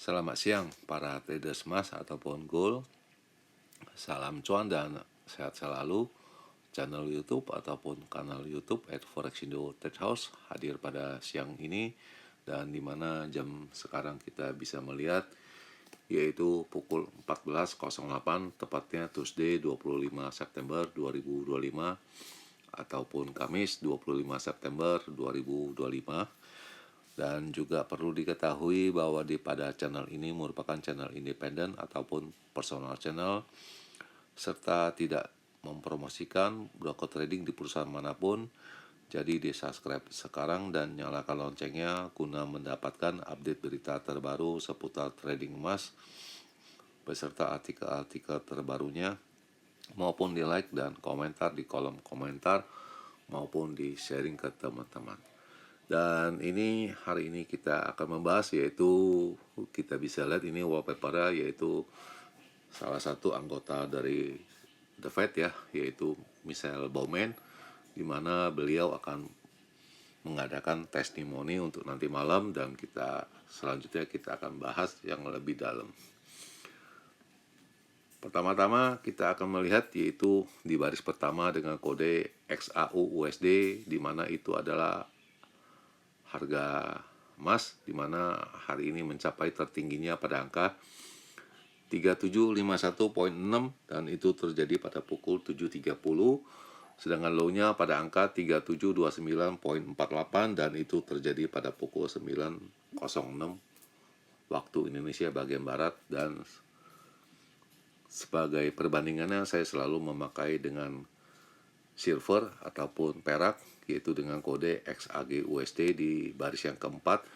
Selamat siang para traders emas ataupun gold. Salam cuan dan sehat selalu. Channel YouTube ataupun kanal YouTube @forexindo Trade House hadir pada siang ini, dan dimana jam sekarang kita bisa melihat yaitu pukul 14.08 tepatnya Tuesday 25 September 2025 ataupun Kamis 25 September 2025. Dan juga perlu diketahui bahwa pada channel ini merupakan channel independen ataupun personal channel, serta tidak mempromosikan broker trading di perusahaan manapun. Jadi di subscribe sekarang dan nyalakan loncengnya guna mendapatkan update berita terbaru seputar trading emas beserta artikel-artikel terbarunya, maupun di like dan komentar di kolom komentar maupun di sharing ke teman-teman. Dan ini hari ini kita akan membahas, yaitu kita bisa lihat ini wallpaper, yaitu salah satu anggota dari The Fed ya, yaitu Michelle Bowman, di mana beliau akan mengadakan testimoni untuk nanti malam, dan selanjutnya kita akan bahas yang lebih dalam. Pertama-tama kita akan melihat yaitu di baris pertama dengan kode XAU USD, di mana itu adalah harga emas, di mana hari ini mencapai tertingginya pada angka 3751.6 dan itu terjadi pada pukul 7.30, sedangkan low-nya pada angka 3729.48 dan itu terjadi pada pukul 9.06 waktu Indonesia bagian barat. Dan sebagai perbandingannya saya selalu memakai dengan silver ataupun perak, yaitu dengan kode XAG USD di baris yang keempat,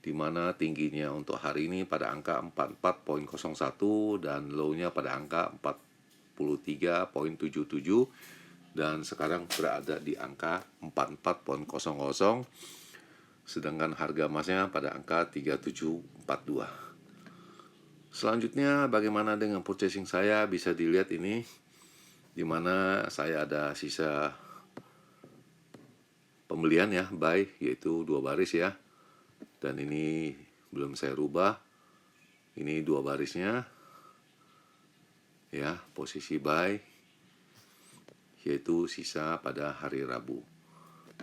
di mana tingginya untuk hari ini pada angka 44.01 dan low-nya pada angka 43.77 dan sekarang berada di angka 44.00, sedangkan harga emasnya pada angka 3742. Selanjutnya bagaimana dengan purchasing saya, bisa dilihat ini, di mana saya ada sisa pembelian ya, buy, yaitu 2 baris ya, dan ini belum saya rubah, ini 2 barisnya ya, posisi buy, yaitu sisa pada hari Rabu.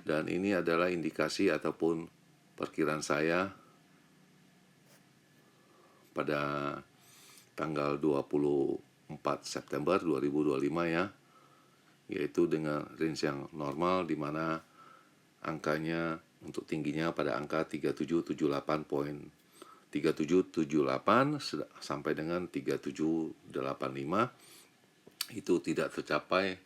Dan ini adalah indikasi ataupun perkiraan saya pada tanggal 24 September 2025 ya, yaitu dengan range yang normal, di mana angkanya untuk tingginya pada angka 3778 sampai dengan 3785 itu tidak tercapai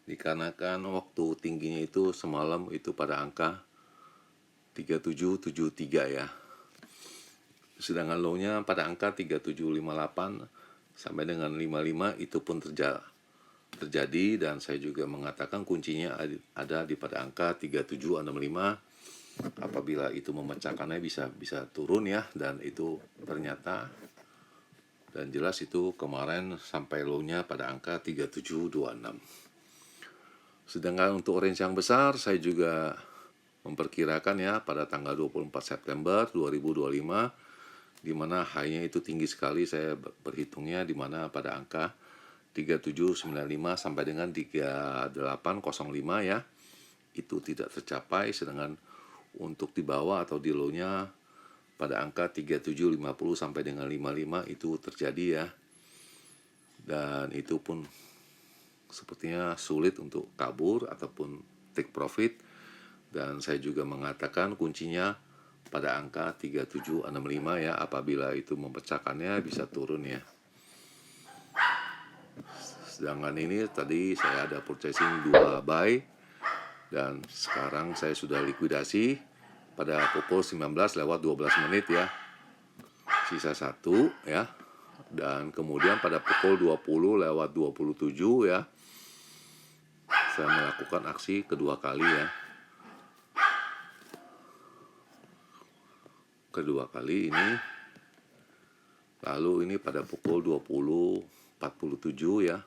dikarenakan waktu tingginya itu semalam itu pada angka 3773 ya. Sedangkan low-nya pada angka 3758 sampai dengan 55 itu pun terjadi, dan saya juga mengatakan kuncinya ada di pada angka 3765. Apabila itu memecahkannya bisa turun ya, dan itu ternyata dan jelas itu kemarin sampai low-nya pada angka 3726. Sedangkan untuk range yang besar saya juga memperkirakan ya pada tanggal 24 September 2025, di mana high-nya itu tinggi sekali, saya berhitungnya di mana pada angka 3795 sampai dengan 3805 ya, itu tidak tercapai. Sedangkan untuk di bawah atau di low-nya pada angka 3750 sampai dengan 55 itu terjadi ya, dan itu pun sepertinya sulit untuk kabur ataupun take profit. Dan saya juga mengatakan kuncinya pada angka 3765 ya, apabila itu memecahkannya bisa turun ya. Sedangkan ini tadi saya ada purchasing 2 buy, dan sekarang saya sudah likuidasi pada pukul 19:12 ya, sisa 1 ya, dan kemudian pada pukul 20:27 ya saya melakukan aksi kedua kali ya, ini. Lalu ini pada pukul 20:47 ya,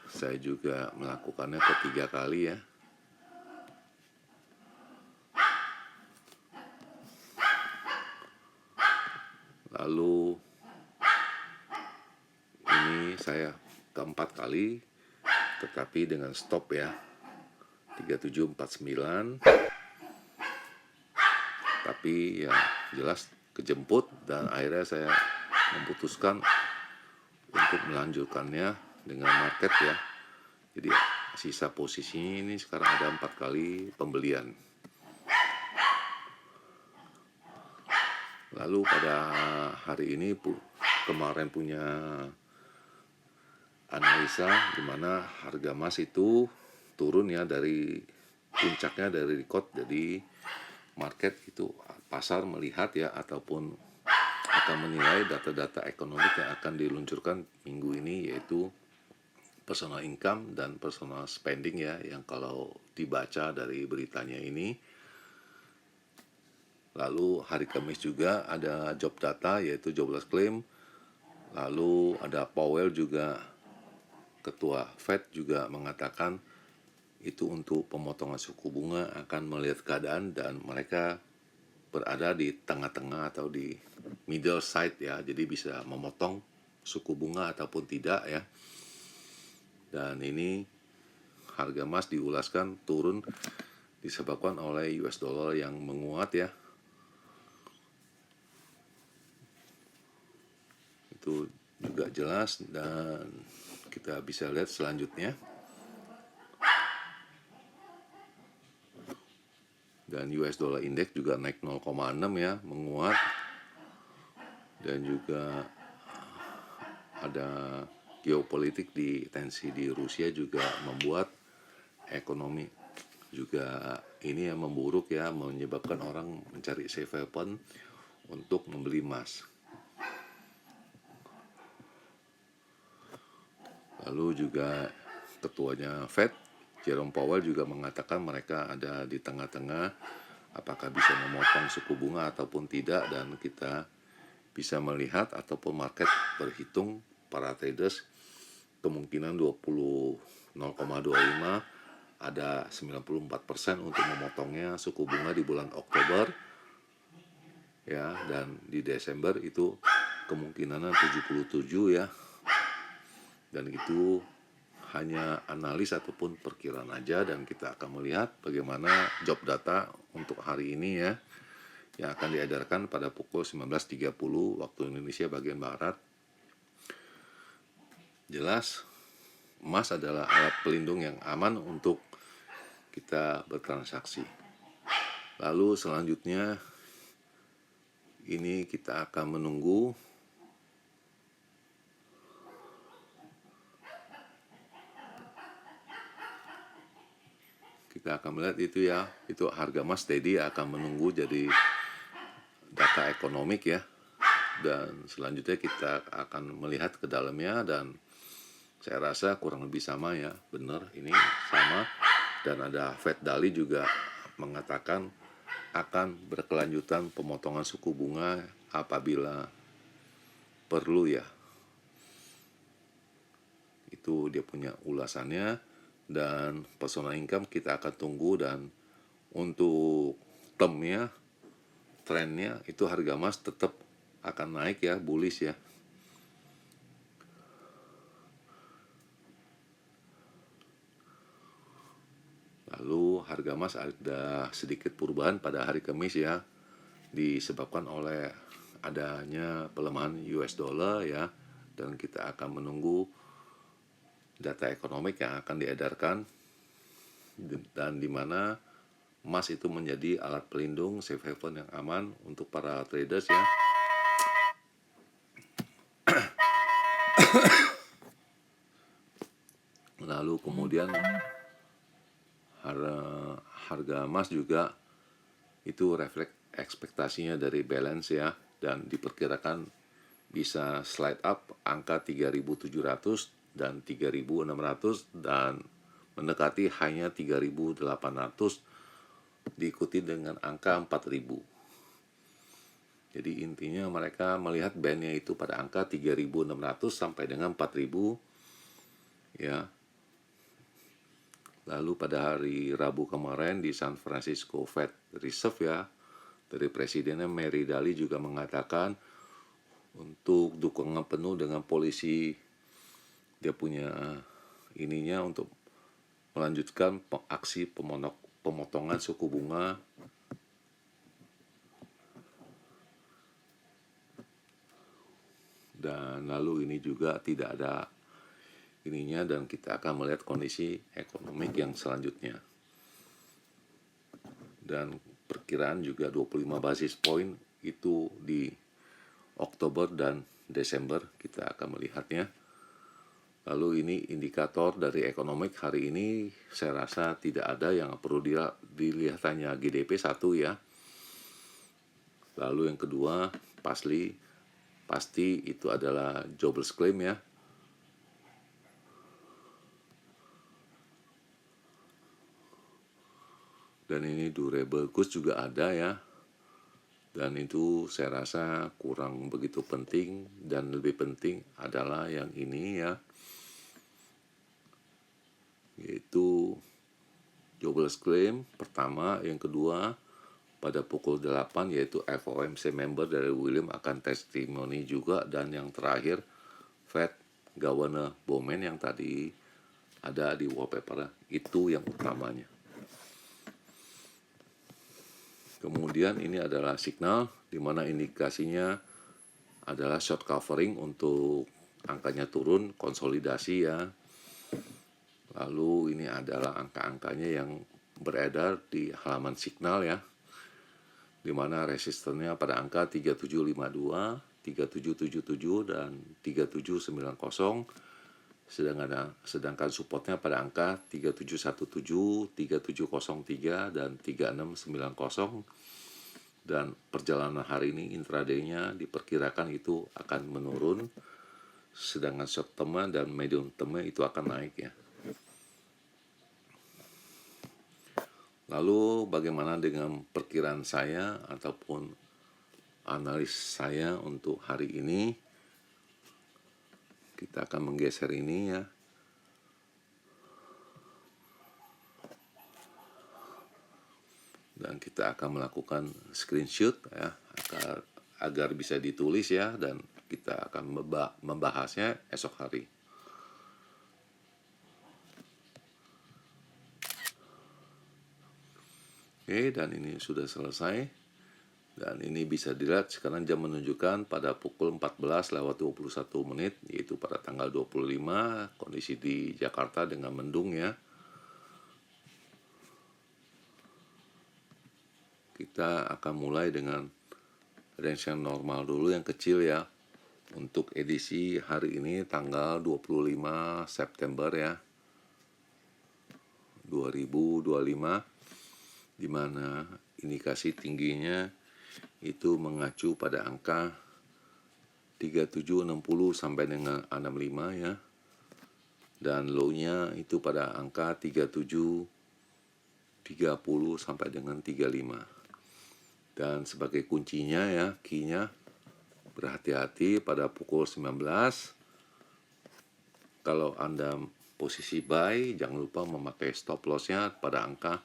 saya juga melakukannya ketiga kali ya. Lalu ini saya keempat kali, tetapi dengan stop ya 3749, tapi ya jelas kejemput dan akhirnya saya memutuskan untuk melanjutkannya dengan market ya. Jadi sisa posisinya ini sekarang ada 4 kali pembelian. Lalu pada hari ini kemarin punya analisa di mana harga emas itu turun ya dari puncaknya dari record. Jadi market itu pasar melihat ya ataupun akan menilai data-data ekonomi yang akan diluncurkan minggu ini, yaitu personal income dan personal spending ya, yang kalau dibaca dari beritanya ini. Lalu hari Kamis juga ada job data yaitu jobless claim. Lalu ada Powell juga, ketua Fed juga mengatakan itu untuk pemotongan suku bunga akan melihat keadaan dan mereka berada di tengah-tengah atau di middle side ya, jadi bisa memotong suku bunga ataupun tidak ya. Dan ini harga emas diulaskan turun disebabkan oleh US dollar yang menguat ya. Itu juga jelas dan kita bisa lihat selanjutnya. Dan US dollar index juga naik 0,6 ya, menguat. Dan juga ada geopolitik tensi di Rusia juga membuat ekonomi juga ini yang memburuk ya, menyebabkan orang mencari safe haven untuk membeli emas. Lalu juga ketuanya Fed, Jerome Powell juga mengatakan mereka ada di tengah-tengah apakah bisa memotong suku bunga ataupun tidak, dan kita bisa melihat ataupun market berhitung para traders kemungkinan 0,25 ada 94% untuk memotongnya suku bunga di bulan Oktober ya, dan di Desember itu kemungkinan 77 ya. Dan itu hanya analis ataupun perkiraan aja, dan kita akan melihat bagaimana job data untuk hari ini ya, yang akan diedarkan pada pukul 19.30 waktu Indonesia bagian Barat. Jelas emas adalah alat pelindung yang aman untuk kita bertransaksi. Lalu selanjutnya ini kita akan menunggu melihat itu ya, itu harga emas steady akan menunggu jadi data ekonomik ya. Dan selanjutnya kita akan melihat ke dalamnya, dan saya rasa kurang lebih sama ya, benar ini sama. Dan ada Fed Dali juga mengatakan akan berkelanjutan pemotongan suku bunga apabila perlu ya. Itu dia punya ulasannya. Dan personal income kita akan tunggu, dan untuk termnya, trennya itu harga emas tetap akan naik ya, bullish ya. Lalu harga emas ada sedikit perubahan pada hari Kamis ya, disebabkan oleh adanya pelemahan US dollar ya, dan kita akan menunggu data ekonomik yang akan diedarkan, dan di mana emas itu menjadi alat pelindung safe haven yang aman untuk para traders ya. Lalu kemudian harga emas juga itu refleks ekspektasinya dari balance ya, dan diperkirakan bisa slide up angka 3.700 dan 3.600 dan mendekati hanya 3.800, diikuti dengan angka 4.000. Jadi intinya mereka melihat bandnya itu pada angka 3.600 sampai dengan 4.000 ya. Lalu pada hari Rabu kemarin di San Francisco Fed Reserve ya, dari presidennya Mary Daly juga mengatakan untuk dukungan penuh dengan polisi. Dia punya ininya untuk melanjutkan aksi pemotongan suku bunga dan lalu ini juga tidak ada ininya, dan kita akan melihat kondisi ekonomi yang selanjutnya. Dan perkiraan juga 25 basis point itu di Oktober dan Desember kita akan melihatnya. Lalu ini indikator dari ekonomi hari ini saya rasa tidak ada yang perlu dilihat, hanya GDP satu ya. Lalu yang kedua pasti itu adalah jobless claim ya. Dan ini durable goods juga ada ya. Dan itu saya rasa kurang begitu penting, dan lebih penting adalah yang ini ya, yaitu jobless claim pertama. Yang kedua pada pukul 8 yaitu FOMC member dari William akan testimoni juga, dan yang terakhir Fed Governor Bowman yang tadi ada di wallpaper, itu yang utamanya. Kemudian ini adalah signal di mana indikasinya adalah short covering untuk angkanya turun, konsolidasi ya. Lalu ini adalah angka-angkanya yang beredar di halaman signal ya, di mana resistennya pada angka 3752, 3777 dan 3790, sedangkan supportnya pada angka 3717, 3703 dan 3690. Dan perjalanan hari ini intraday-nya diperkirakan itu akan menurun, sedangkan short term dan medium term itu akan naik ya. Lalu bagaimana dengan perkiraan saya ataupun analis saya untuk hari ini? Kita akan menggeser ini ya. Dan kita akan melakukan screenshot ya, agar bisa ditulis ya, dan kita akan membahasnya esok hari. Oke, dan ini sudah selesai. Dan ini bisa dilihat sekarang jam menunjukkan pada pukul 14:21, yaitu pada tanggal 25, kondisi di Jakarta dengan mendung ya. Kita akan mulai dengan range yang normal dulu, yang kecil ya, untuk edisi hari ini tanggal 25 September ya 2025, di mana indikasi tingginya itu mengacu pada angka 3760 sampai dengan 65 ya, dan low-nya itu pada angka 3730 sampai dengan 35. Dan sebagai kuncinya ya, key-nya, berhati-hati pada pukul 19. Kalau Anda posisi buy, jangan lupa memakai stop loss-nya pada angka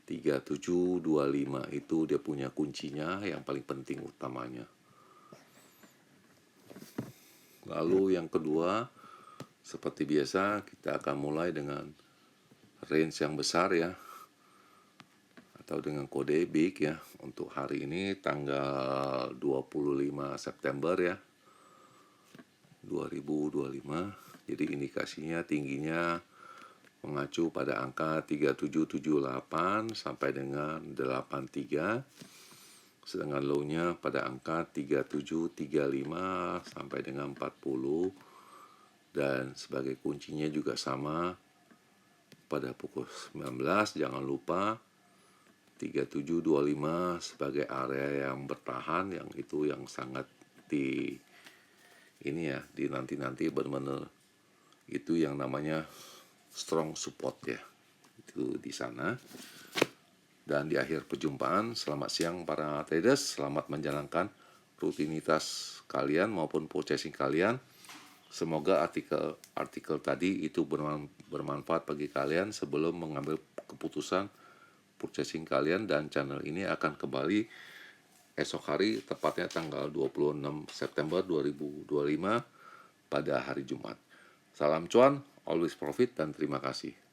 3725. Itu dia punya kuncinya yang paling penting utamanya. Lalu yang kedua, seperti biasa kita akan mulai dengan range yang besar ya, atau dengan kode big ya, untuk hari ini tanggal 25 September ya 2025. Jadi indikasinya tingginya mengacu pada angka 3778 sampai dengan 83, sedangkan low-nya pada angka 3735 sampai dengan 40, dan sebagai kuncinya juga sama pada pukul 19. Jangan lupa 3725 sebagai area yang bertahan, yang itu yang sangat di ini ya, di nanti benar-benar itu yang namanya strong support ya, itu di sana. Dan di akhir perjumpaan, selamat siang para traders, selamat menjalankan rutinitas kalian maupun purchasing kalian. Semoga artikel tadi itu bermanfaat bagi kalian sebelum mengambil keputusan purchasing kalian, dan channel ini akan kembali esok hari, tepatnya tanggal 26 September 2025 pada hari Jumat. Salam cuan, always profit, dan terima kasih.